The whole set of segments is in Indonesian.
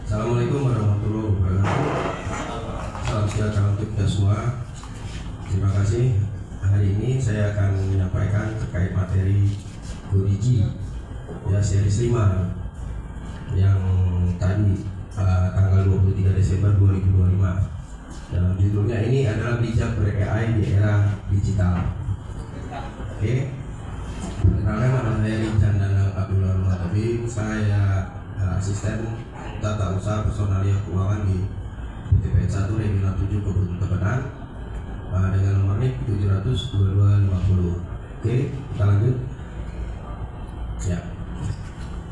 Assalamualaikum warahmatullahi wabarakatuh. Salam sejahtera untuk kita semua. Terima kasih. Hari ini saya akan menyampaikan terkait materi Godiji ya series 5 yang tadi tanggal 23 Desember 2025. Dalam judulnya ini adalah bijak ber-AI di era digital. Oke. Perkenalkan, nama saya Rincan Danang Abdullah Muhatabim. Saya asisten tata usaha personalia keuangan di PTPN 1 Regional 7 Kabupaten Tabanan dengan nomor NIK 700-2250. Oke, kita lanjut. Ya,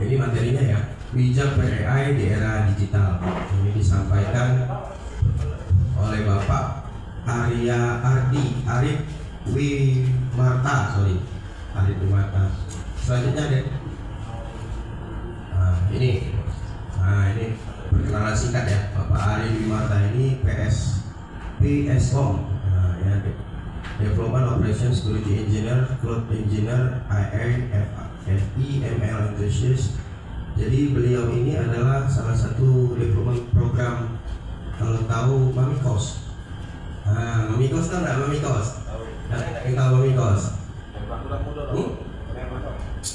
ini materinya ya, bijak ber-AI di era digital. Ini disampaikan oleh Bapak Arif Wimarta. Arif Wimarta. Selanjutnya deh. Ini perkenalan singkat ya. Bapak Arif Wimarta ini PSOM, ya, Development Operations Security Engineer, Cloud Engineer, FI/ML Enthusiast. Jadi beliau ini adalah salah satu development program. Kalau tahu Mamikos, Mamikos tahu nggak Mamikos? Yang tahu Mamikos?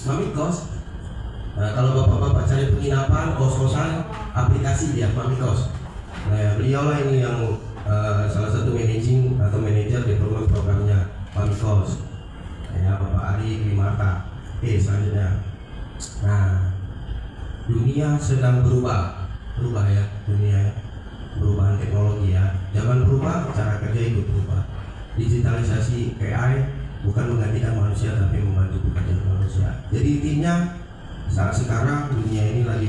Mamikos. Nah, kalau bapak-bapak cari penginapan, kos-kosan, aplikasi dia Mamikos. Nah, beliau lah ini yang salah satu managing atau manajer development programnya Mamikos. Ya, Bapak Ari Wimarta. Oke, selanjutnya. Nah, dunia sedang berubah ya dunia, perubahan teknologi ya. Zaman berubah, cara kerja ikut berubah. Digitalisasi AI bukan menggantikan manusia tapi membantu pekerjaan manusia. Jadi intinya saat sekarang dunia ini lagi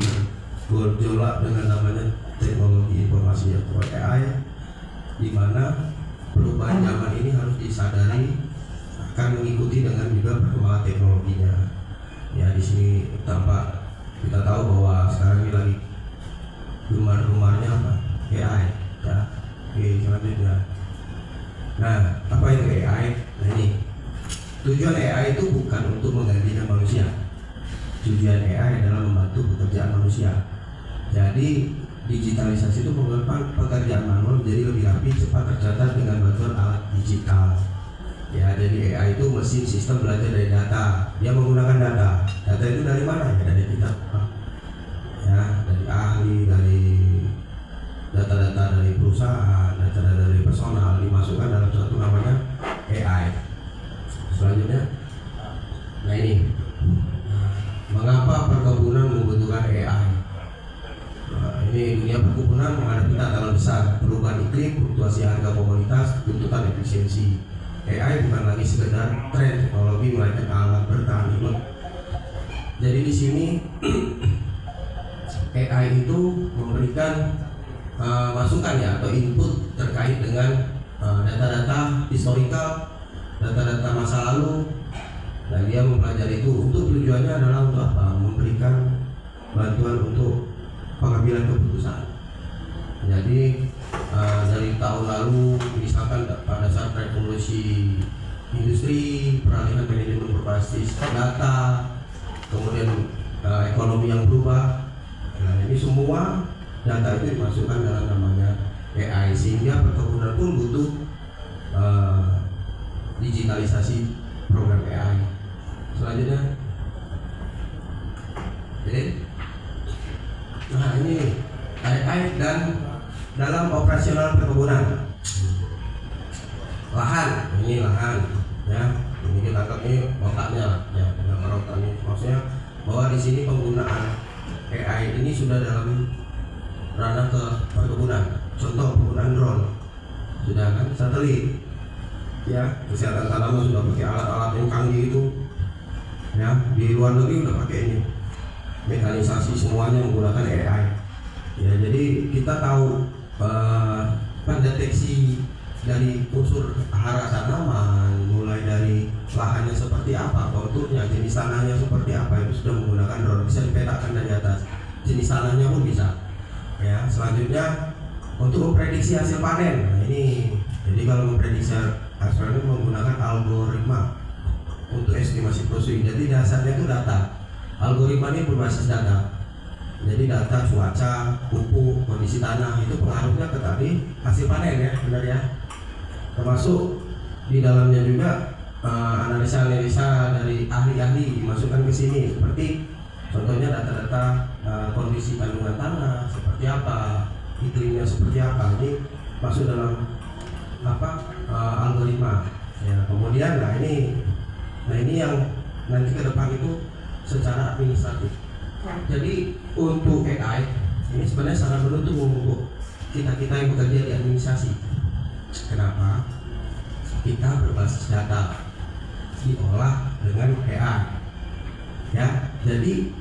bergejolak dengan namanya teknologi informasi atau AI, di mana perubahan zaman ini harus disadari akan mengikuti dengan juga perkembangan teknologinya. Ya, di sini tampak kita tahu bahwa sekarang ini lagi gemar-gemarnya apa? AI ya. Oke, selanjutnya. Nah, apa itu AI? Nah, ini tujuan AI itu bukan untuk menggantikan manusia. Tujuan AI adalah membantu pekerjaan manusia. Jadi digitalisasi itu mengubah pekerjaan manual menjadi lebih rapi, cepat, tercatat dengan bantuan alat digital. Ya, jadi AI itu mesin sistem belajar dari data. Dia menggunakan data. Data itu dari mana? Ya, dari kita. Ya, dari ahli, dari data-data dari perusahaan, data-data dari personal dimasukkan dalam suatu namanya AI. Selanjutnya, nah ini, mengapa perkebunan membutuhkan AI? Nah, ini dunia perkebunan menghadapi tantangan besar, perubahan iklim, fluktuasi harga komoditas, tuntutan efisiensi. AI bukan lagi sekedar tren teknologi, melainkan alat bertahan hidup. Jadi di sini AI itu memberikan masukan ya atau input terkait dengan data-data historical, data-data masa lalu. Nah, dia mempelajari itu untuk tujuannya adalah untuk apa? Memberikan bantuan untuk pengambilan keputusan. Jadi dari tahun lalu misalkan pada saat revolusi industri, peralihan manajemen berbasis data, kemudian ekonomi yang berubah. Nah, ini semua data itu dimasukkan dalam namanya AI, sehingga perkebunan pun butuh digitalisasi program AI. Selanjutnya, jadi, nah ini AI dan dalam operasional perkebunan, lahan, ini lahan, ya, ini kita anggap ini otaknya, ya, dengan otaknya, maksudnya bahwa di sini penggunaan AI ini sudah dalam ranah ke perkebunan. Contoh penggunaan drone, sudah kan, satelit, ya, kesehatan tanaman sudah pakai alat-alat yang canggih itu. Ya, di luar negeri udah pakai ini, mekanisasi semuanya menggunakan AI. Ya, jadi kita tahu pendeteksi dari unsur hara tanaman, mulai dari lahannya seperti apa, konturnya, jenis tanahnya seperti apa, itu sudah menggunakan drone, bisa dipetakan dari atas. Jenis tanahnya pun bisa. Ya, selanjutnya untuk memprediksi hasil panen. Nah, ini jadi kalau memprediksi hasil panen menggunakan algoritma untuk estimasi produksi. Jadi dasarnya itu data. Algoritma ini berbasis data. Jadi data cuaca, pupuk, kondisi tanah itu pengaruhnya ke tadi hasil panen ya, benar ya. Termasuk di dalamnya juga analisa-analisa dari ahli-ahli dimasukkan ke sini, seperti contohnya data-data kondisi kandungan tanah seperti apa, iklimnya seperti apa. Ini masuk dalam algoritma. Ya, kemudian ini yang nanti ke depan itu secara administratif. Jadi untuk AI ini sebenarnya sangat menentu untuk kita yang bekerja di administrasi. Kenapa? Kita berbasis data diolah dengan AI. Ya, jadi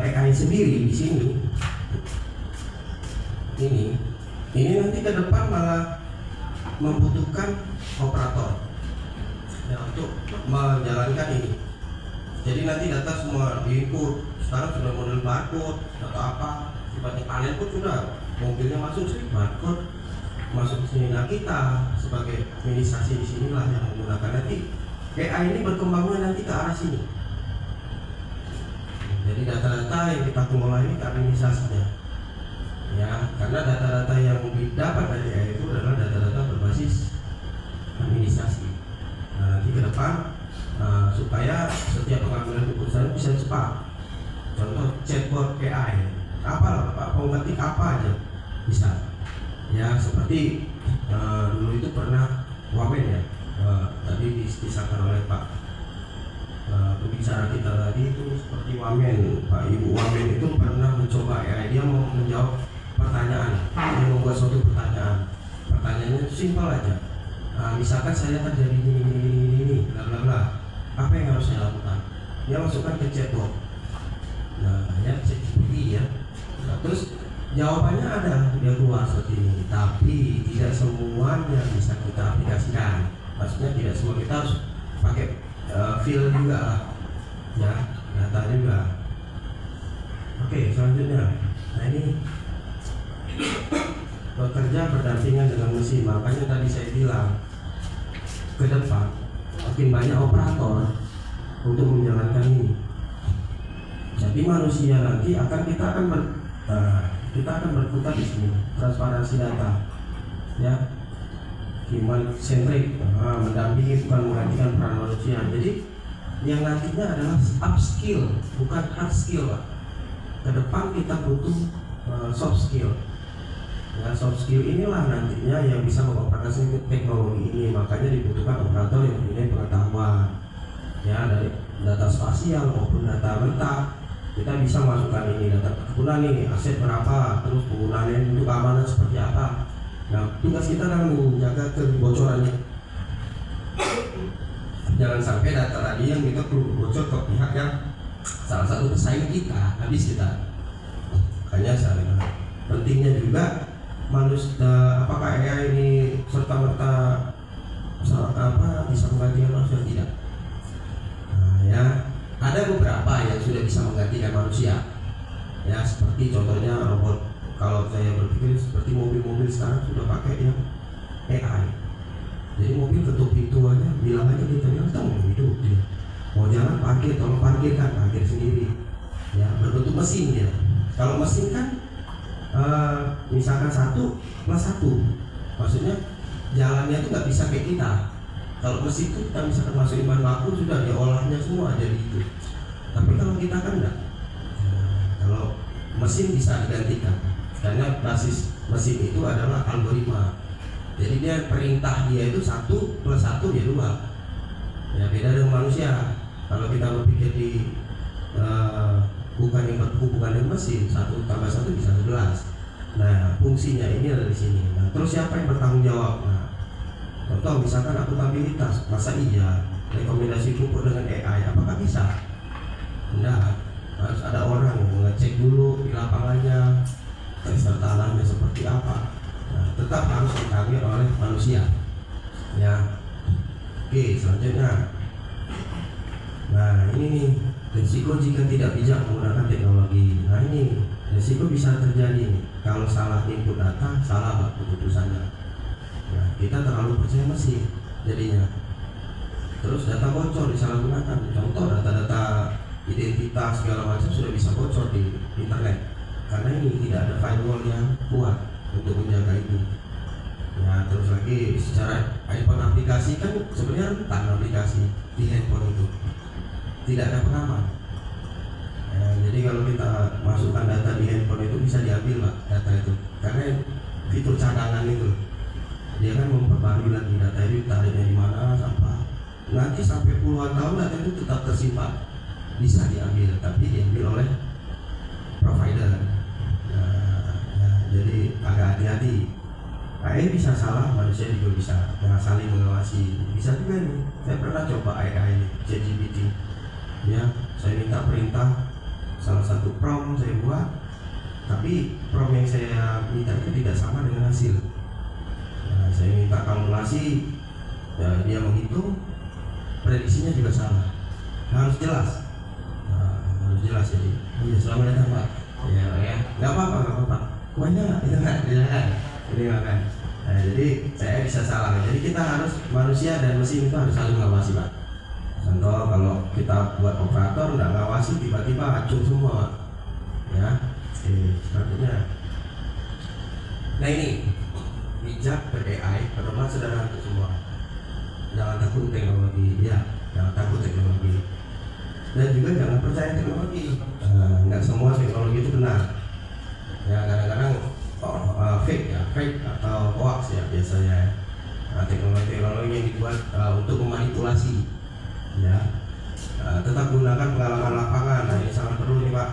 AI sendiri di sini ini nanti ke depan malah membutuhkan operator ya, untuk menjalankan ini. Jadi nanti data semua diinput. Sekarang sudah model barcode atau apa, sifatnya panen pun sudah mobilnya masuk sih barcode masuk ke sini. Nah, kita sebagai administrasi di sinilah yang menggunakan. Nanti AI ini berkembangnya nanti ke arah sini. Jadi data-data yang kita kelola ini ke administrasinya. Ya, karena data-data yang didapat dari AI itu adalah data-data berbasis administrasi. Nah, nanti ke depan supaya setiap pengambilan keputusan bisa cepat. Contoh chatbot AI, apa Pak, mau ngetik apa aja bisa. Ya, seperti dulu itu pernah Wamen ya, tadi disahkan oleh Pak pembicara kita tadi itu seperti Wamen, Pak Ibu Wamen itu pernah mencoba AI, dia mau menjawab pertanyaan, dia membuat suatu pertanyaan. Pertanyaannya simpel aja. Misalkan saya terjadi ini, bla bla bla. Apa yang harus saya lakukan? Dia masukkan ke chatbot. Nah, ya seperti ya. Nah, terus jawabannya ada, dia keluar seperti ini. Tapi tidak semuanya bisa kita aplikasikan. Maksudnya tidak semua kita harus pakai feel juga lah. Ya, data juga. Oke, selanjutnya. Nah, ini bekerja berdampingan dengan mesin. Makanya tadi saya bilang ke depan makin banyak operator untuk menjalankan ini. Jadi manusia nanti kita akan berputar di sini, transparansi data, ya, human centric, mendampingi bukan menggantikan peran manusia. Jadi yang nantinya adalah upskill, bukan hard skill, Pak. Ke depan kita butuh soft skill. Ya, soft skill inilah nantinya yang bisa mengoperasikan teknologi ini. Makanya dibutuhkan operator yang punya pengetahuan, ya, dari data spasial maupun data mentah. Kita bisa masukkan ini data perkebunan nih, aset berapa, terus penggunaannya untuk keamanan seperti apa. Nah, tugas kita adalah menjaga kebocorannya. Jangan sampai data tadi yang kita perlu bocor ke pihak yang salah satu pesaing kita, habis kita. Makanya pentingnya juga apakah AI ini serta-merta bisa menggantikan manusia, tidak? Nah, ya, ada beberapa yang sudah bisa menggantikan manusia. Ya, seperti contohnya robot. Kalau saya berpikir seperti mobil-mobil sekarang sudah pakai yang AI. Jadi mobil ketuk pintu aja, bilang aja kita tahu hidup dia. Mau jalan parkir, tolong parkirkan, parkir sendiri. Ya, berbentuk mesin dia. Kalau mesin kan misalkan 1+1, maksudnya jalannya itu nggak bisa kayak kita. Kalau mesin itu kita misalkan masukin bahan baku sudah dia olahnya semua jadi itu. Tapi kalau kita kan enggak. Kalau mesin bisa digantikan karena basis mesin itu adalah algoritma. Jadi dia perintah dia itu 1+1 ya 2. Ya, beda dengan manusia. Kalau kita berpikir di bukan yang berhubungan dengan mesin, 1+1 bisa 11. Nah, fungsinya ini ada di sini. Nah, terus siapa yang bertanggung jawab? Nah, contoh misalkan akuntabilitas, masa iya rekomendasi pupuk dengan AI, apakah bisa? Enggak, harus ada orang yang mengecek dulu di lapangannya, tekstur tanahnya seperti apa. Nah, tetap harus ditangani oleh manusia. Ya, oke, selanjutnya. Nah, ini nih risiko jika tidak bijak menggunakan teknologi. Nah, ini risiko bisa terjadi nih. Kalau salah input data, salah keputusannya. Nah, kita terlalu percaya mesin jadinya. Terus data bocor disalahgunakan. Contoh data-data identitas segala macam sudah bisa bocor di internet. karena ini tidak ada firewall yang kuat untuk menjaga itu. Ya, terus lagi secara iPhone aplikasi kan sebenarnya rentan aplikasi di handphone itu, tidak ada pengaman. Ya, jadi kalau kita masukkan data di handphone itu bisa diambil Pak, data itu, karena fitur cadangan itu dia kan memperbarui lagi data itu, tariknya di mana nanti sampai puluhan tahun data itu tetap tersimpan, bisa diambil, tapi diambil oleh provider. Jadi agak hati-hati. AI bisa salah, manusia juga bisa, jangan saling mengawasi. Bisa juga ini, saya pernah coba AI ChatGPT. Ya, saya minta perintah, salah satu prompt saya buat, tapi prompt yang saya minta itu tidak sama dengan hasil. Nah, saya minta kalkulasi, ya, dia menghitung, prediksinya juga salah. Harus jelas, harus jelas jadi. Ya, selamat datang Pak. Ya, nggak apa-apa. Kuahnya itu nggak, ini kan. Nah, jadi saya bisa salah. Jadi kita harus, manusia dan mesin itu harus saling mengawasi Pak. Contoh kalau kita buat operator nggak ngawasi, tiba-tiba hancur semua Pak. Ya, sepertinya. Nah ini bijak ber-AI, pedoman sederhana untuk semua. Jangan takut teknologi, ya, jangan takut teknologi. Dan juga jangan percaya teknologi. Nggak semua teknologi itu benar. Ya, kadang-kadang fake atau hoax ya biasanya. Teknologi yang dibuat untuk memanipulasi, ya. Tetap gunakan pengalaman lapangan. Nah, ini sangat perlu nih Pak.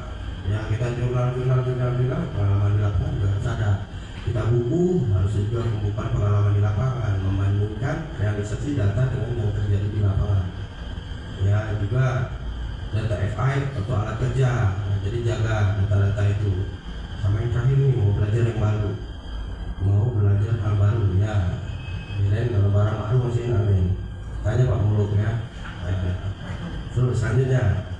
Ya, kita jurnal pengalaman di lapangan juga harus ada. Kita buku harus juga membuka pengalaman di lapangan, membandingkan realisasi data dengan yang terjadi di lapangan. Ya, juga data FI atau alat kerja. Nah, jadi jaga data-data itu. Sama yang terakhir nih, mau belajar yang baru, mau belajar hal baru, ya. Kirain kalau barang baru masih amin. Tanya Pak Muluk ya. Terus selanjutnya,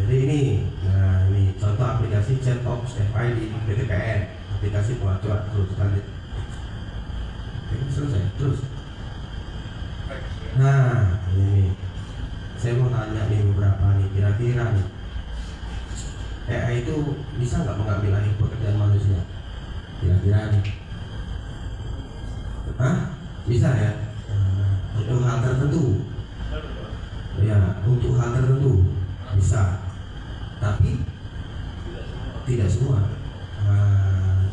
jadi ini, nah ini contoh aplikasi ChatOps FI di PTPN, aplikasi pengatur terus lanjut. Ini selesai terus. Nah ini, saya mau tanya nih beberapa nih, kira-kira nih. AI itu bisa nggak mengambil alih pekerjaan manusia? Kira-kira nih, bisa ya? Untuk hal tertentu, ya, untuk hal tertentu bisa, tapi tidak semua.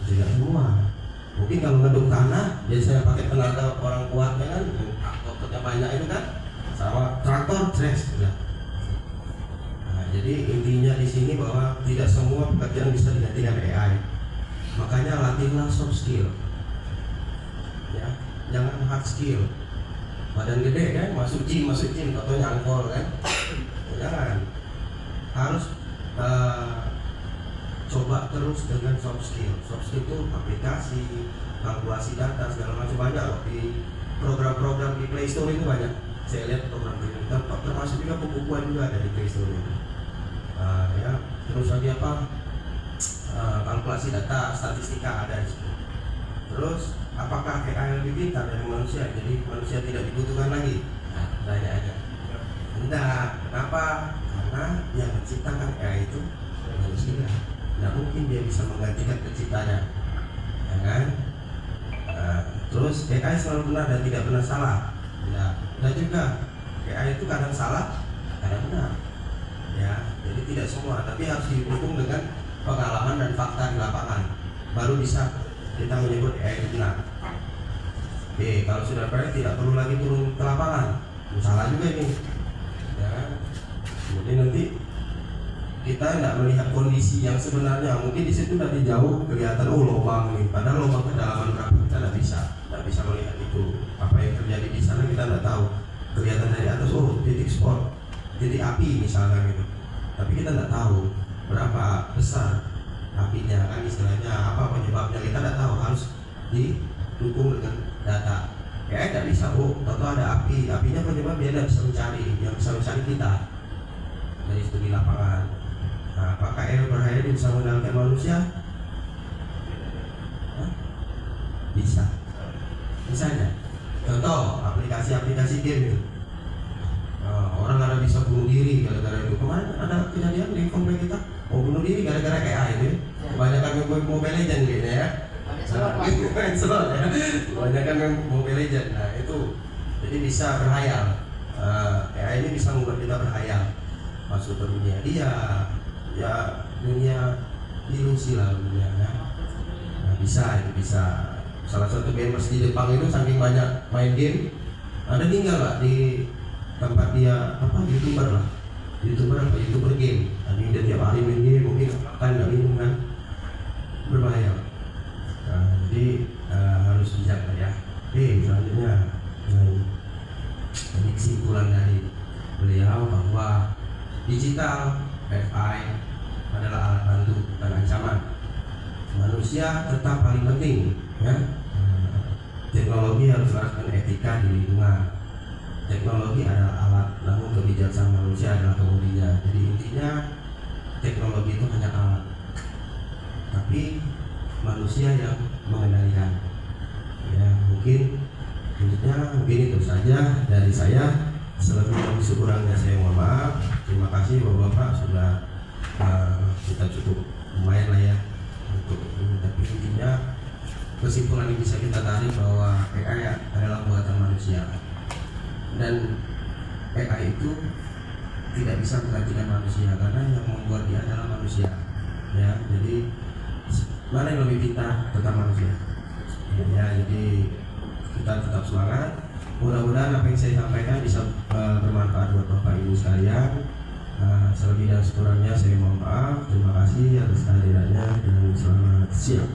Tidak semua. Mungkin kalau ngeduk tanah, biasanya pakai tenaga orang kuatnya kan, ototnya banyak itu kan, sama traktor, ya. Jadi intinya di sini bahwa tidak semua pekerjaan bisa digantikan AI. Makanya latihlah soft skill. Ya, jangan hard skill. Badan gede kan, masuk gym, atau nyangkol kan. Jangan. Harus coba terus dengan soft skill. Soft skill itu aplikasi, kalkulasi data segala macam banyak loh di program-program di Play Store itu banyak. Saya lihat program itu, termasuk juga buku-bukuan juga ada di Play Store itu. Ya, terus lagi apa? Kalkulasi data, statistika ada di situ. Terus, apakah AI lebih pintar dari manusia? Jadi manusia tidak dibutuhkan lagi? Nah, tanya aja. Enggak. Kenapa? Karena yang menciptakan AI itu manusia. Tidak mungkin dia bisa menggantikan penciptanya, ya kan? Terus AI selalu benar dan tidak pernah salah. Ya, dan juga AI itu kadang salah, kadang benar. Ya, jadi tidak semua, tapi harus didukung dengan pengalaman dan fakta di lapangan, baru bisa kita menyebut AI itu benar. Oke, kalau sudah benar tidak perlu lagi turun ke lapangan, salah juga ini. Ya, kemudian nanti kita tidak melihat kondisi yang sebenarnya. Mungkin di situ dari jauh kelihatan lubang nih, padahal lubang kedalaman berapa kita tidak bisa melihat itu. Apa yang terjadi di sana kita tidak tahu. Kelihatan dari atas, titik spot, titik api misalnya gitu. Tapi kita tidak tahu berapa besar apinya kan, istilahnya apa penyebabnya kita tidak tahu, harus didukung dengan data. Ya tidak bisa, tentu ada apinya penyebab dia tidak bisa mencari, yang bisa mencari kita dari studi lapangan. Nah, apakah AI berhayal bisa mengendalikan manusia? Bisa. Misalnya, contoh aplikasi game itu. Orang ada bisa bunuh diri gara-gara itu. Kemarin ada kejadian di komplek kita, mau bunuh diri gara-gara AI itu ya. Kebanyakan main Mobile Legend kayaknya ya. Main slot ya. Kebanyakan main Mobile Legend. Nah itu jadi bisa berhayal. AI ini bisa membuat kita berhayal masuk ke dunia dia, ya dunia ilusi lah dunia ya. Nah, bisa itu bisa. Salah satu gamers di Jepang itu saking banyak main game, ada tinggal lah di tempat dia apa YouTuber lah, YouTuber game. Tadi dia tiap hari main game, mungkin kan nggak minum kan, berbahaya. Nah, jadi harus bijak lah ya. Oke, selanjutnya ini kesimpulan dari beliau bahwa digital AI adalah alat bantu dan ancaman. Manusia tetap paling penting ya. Teknologi harus melakukan etika di lingkungan. Teknologi adalah alat, namun kebijaksanaan manusia adalah pengemudinya. Jadi intinya teknologi itu hanya alat, tapi manusia yang mengendalikan. Ya mungkin itu saja dari saya. Selebih dan kurangnya saya mohon maaf. Terima kasih Bapak-bapak sudah kita cukup lumayan lah ya untuk ini. Tapi intinya kesimpulan yang bisa kita tarik bahwa AI adalah buatan manusia dan AI itu tidak bisa menggantikan manusia karena yang membuat dia adalah manusia ya. Jadi mana yang lebih pintar tetap manusia ya. Jadi kita tetap semangat. Mudah-mudahan apa yang saya sampaikan bisa bermanfaat buat Bapak Ibu sekalian. Selebih dan sekurangnya saya mohon maaf. Terima kasih atas kehadirannya dan selamat siang.